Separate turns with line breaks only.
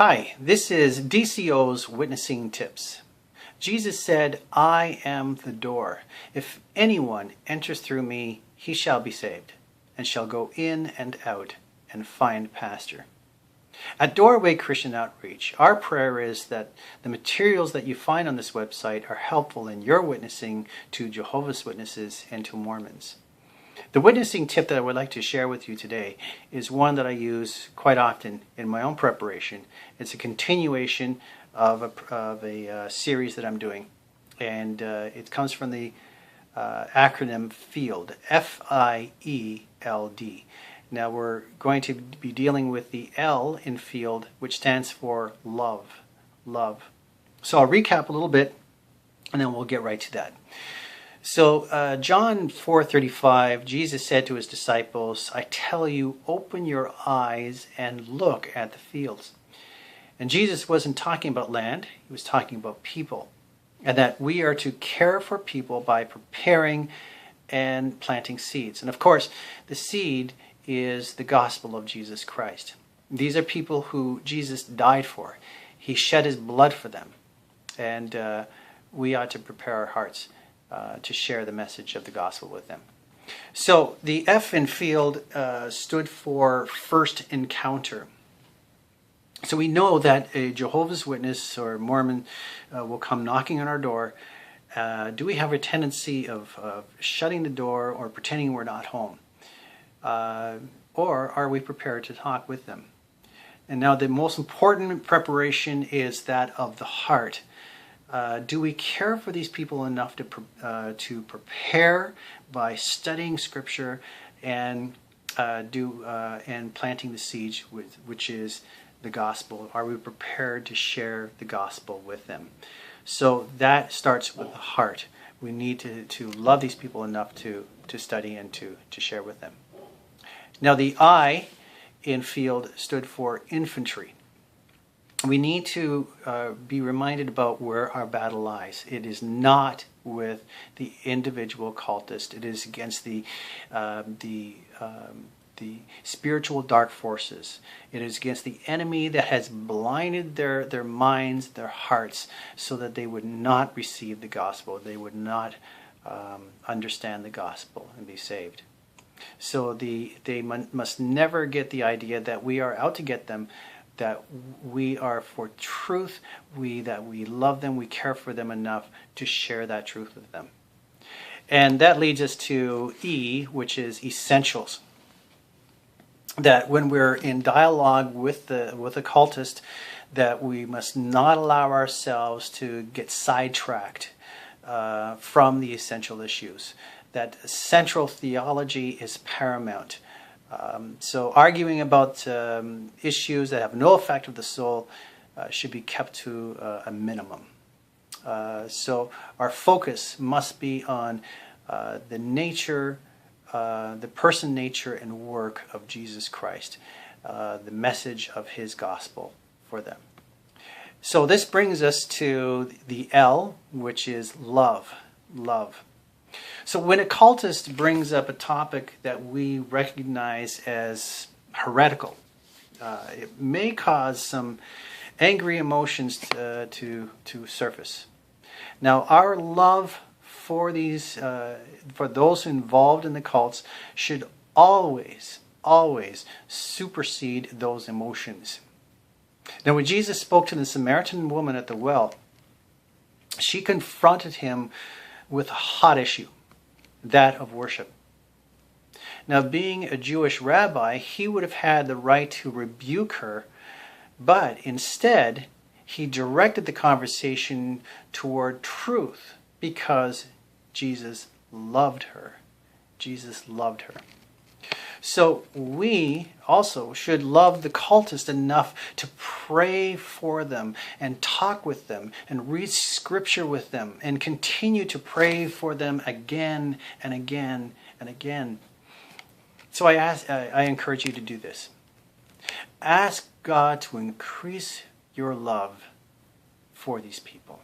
Hi, this is DCO'S Witnessing Tips. Jesus said, I am the door. If anyone enters through me, he shall be saved, and shall go in and out and find pasture. At Doorway Christian Outreach, our prayer is that the materials that you find on this website are helpful in your witnessing to Jehovah's Witnesses and to Mormons. The witnessing tip that I would like to share with you today is one that I use quite often in my own preparation. It's a continuation of a series that I'm doing, and it comes from the acronym FIELD, F-I-E-L-D. Now we're going to be dealing with the L in FIELD, which stands for love. Love. So I'll recap a little bit, and then we'll get right to that. So John 4:35, Jesus said to his disciples, I tell you, open your eyes and look at the fields. And Jesus wasn't talking about land, he was talking about people. And that we are to care for people by preparing and planting seeds. And of course, the seed is the gospel of Jesus Christ. These are people who Jesus died for. He shed his blood for them. And we ought to prepare our hearts to share the message of the gospel with them. So the F in FIELD stood for first encounter. So we know that a Jehovah's Witness or Mormon will come knocking on our door. Do we have a tendency of shutting the door or pretending we're not home? Or are we prepared to talk with them? And now the most important preparation is that of the heart. Do we care for these people enough to prepare by studying Scripture and planting the seed, which is the gospel? Are we prepared to share the gospel with them? So that starts with the heart. We need to love these people enough to study and to share with them. Now the I in FIELD stood for infantry. We need to be reminded about where our battle lies. It is not with the individual cultist. It is against the spiritual dark forces. It is against the enemy that has blinded their minds, their hearts, so that they would not receive the gospel. They would not understand the gospel and be saved. So they must never get the idea that we are out to get them, that we are for truth, that we love them, we care for them enough to share that truth with them. And that leads us to E, which is essentials. That when we're in dialogue with the cultist, that we must not allow ourselves to get sidetracked from the essential issues. That central theology is paramount. So arguing about issues that have no effect of the soul should be kept to a minimum. So our focus must be on the nature, the person, nature, and work of Jesus Christ, the message of his gospel for them. So this brings us to the L, which is love. Love. So when a cultist brings up a topic that we recognize as heretical, it may cause some angry emotions to surface. Now, our love for those involved in the cults should always supersede those emotions. Now, when Jesus spoke to the Samaritan woman at the well, she confronted him with a hot issue, that of worship. Now, being a Jewish rabbi, he would have had the right to rebuke her, but instead, he directed the conversation toward truth because Jesus loved her. Jesus loved her. So we also should love the cultist enough to pray for them and talk with them and read Scripture with them and continue to pray for them again and again and again. So I encourage you to do this. Ask God to increase your love for these people.